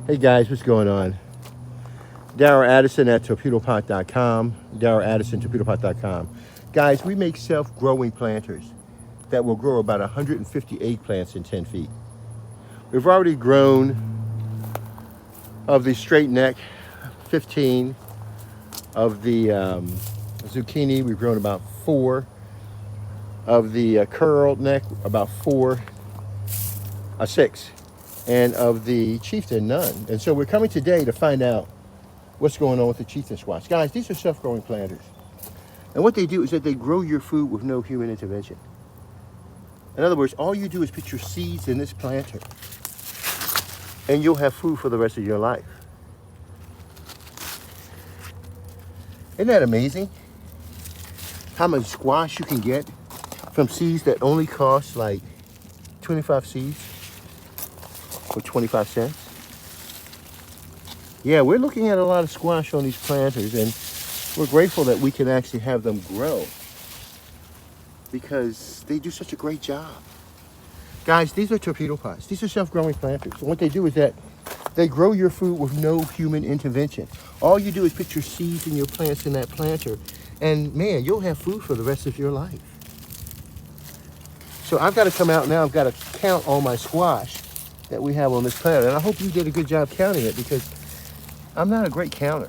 Hey guys, what's going on? Darryl Addison at Torpedopot.com. Darryl Addison, Torpedopot.com. Guys, we make self-growing planters that will grow about 150 eggplants in 10 feet. We've already grown of the straight neck 15, of the zucchini we've grown about 4, of the curled neck about 6, and of the chieftain none. And so we're coming today to find out what's going on with the chieftain squash. Guys, these are self-growing planters. And what they do is that they grow your food with no human intervention. In other words, all you do is put your seeds in this planter and you'll have food for the rest of your life. Isn't that amazing? How much squash you can get from seeds that only cost like 25 seeds for 25 cents. Yeah, we're looking at a lot of squash on these planters, and we're grateful that we can actually have them grow because they do such a great job. Guys, these are Torpedopots. These are self-growing planters. And what they do is that they grow your food with no human intervention. All you do is put your seeds and your plants in that planter, and man, you'll have food for the rest of your life. So I've got to come out now. I've got to count all my squash that we have on this planter, and I hope you did a good job counting it because I'm not a great counter.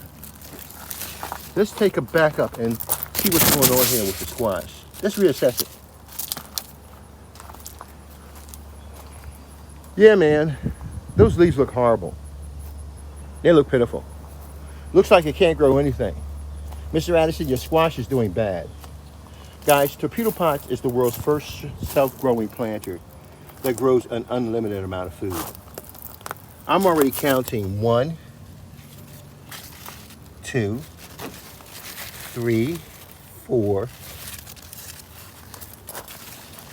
Let's take a back up and see what's going on here with the squash. Let's reassess it. Yeah, man, those leaves look horrible. They look pitiful. Looks like it can't grow anything. Mr. Addison, your squash is doing bad. Guys, Torpedopot is the world's first self-growing planter that grows an unlimited amount of food. I'm already counting 1, 2, 3, 4.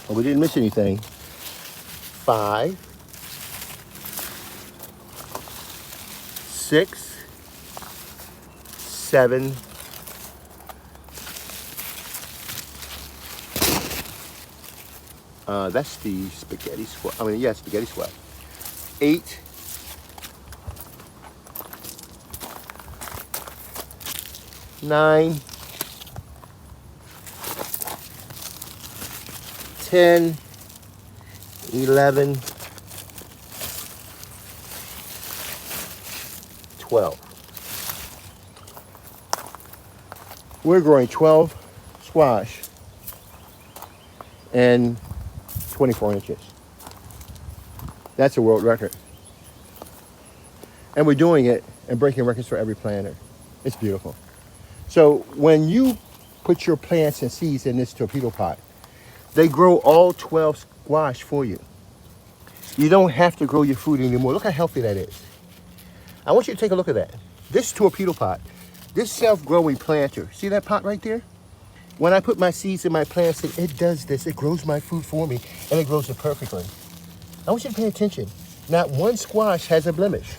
Oh, we didn't miss anything. 5, 6, 7, 8. That's the spaghetti squash. Spaghetti squash. 8. 9, 10, 11, 12. We're growing 12 squash and 24 inches. That's a world record. And we're doing it and breaking records for every planter. It's beautiful. So when you put your plants and seeds in this Torpedopot, they grow all 12 squash for you. You don't have to grow your food anymore. Look how healthy that is. I want you to take a look at that. This Torpedopot, this self-growing planter, see that pot right there? When I put my seeds in my plants, it does this. It grows my food for me, and it grows it perfectly. I want you to pay attention. Not one squash has a blemish.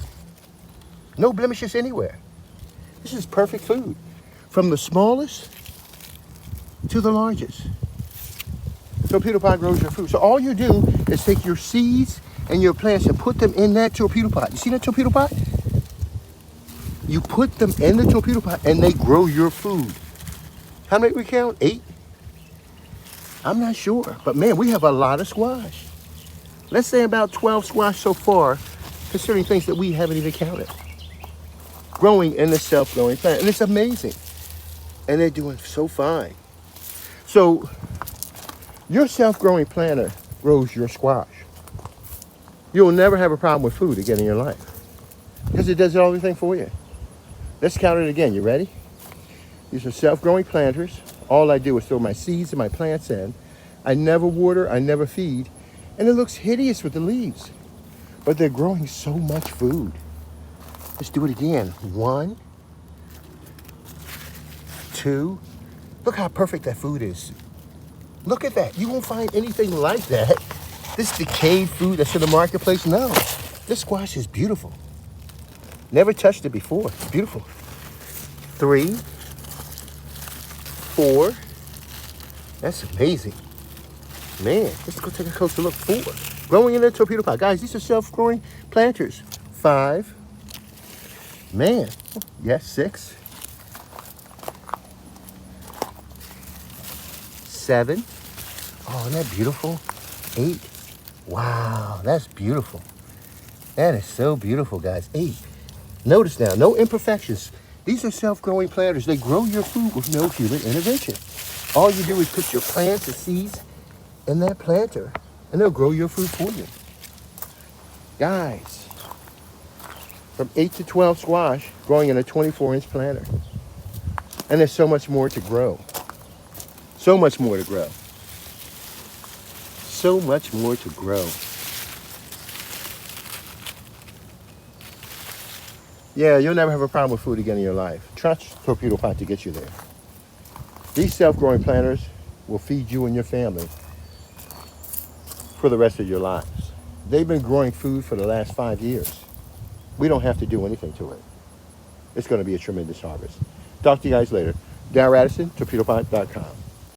No blemishes anywhere. This is perfect food. From the smallest to the largest. Torpedopot grows your food. So all you do is take your seeds and your plants and put them in that Torpedopot. You see that Torpedopot? You put them in the Torpedopot and they grow your food. How many we count? 8? I'm not sure. But man, we have a lot of squash. Let's say about 12 squash so far, considering things that we haven't even counted. Growing in the self-growing plant. And it's amazing. And they're doing so fine. So your self-growing planter grows your squash. You'll never have a problem with food again in your life because it does everything for you. Let's count it again. You ready? These are self-growing planters. All I do is throw my seeds and my plants in. I never water, I never feed, and it looks hideous with the leaves, but they're growing so much food. Let's do it again. 1, 2. Look how perfect that food is. Look at that. You won't find anything like that. This decayed food that's in the marketplace. No, this squash is beautiful. Never touched it before. It's beautiful. 3, 4. That's amazing. Man, let's go take a closer look. 4. Growing in a Torpedopot. Guys, these are self-growing planters. 5, Man, yes, 6, 7. Oh, isn't that beautiful? 8. Wow, that's beautiful. That is so beautiful, guys. 8. Notice now, no imperfections. These are self-growing planters. They grow your food with no human intervention. All you do is put your plants and seeds in that planter, and they'll grow your food for you. Guys, from 8 to 12 squash growing in a 24-inch planter. And there's so much more to grow. So much more to grow. So much more to grow. Yeah, you'll never have a problem with food again in your life. Trust Torpedopot to get you there. These self-growing planters will feed you and your family for the rest of your lives. They've been growing food for the last 5 years. We don't have to do anything to it. It's going to be a tremendous harvest. Talk to you guys later. Darren Radisson, Torpedopot.com.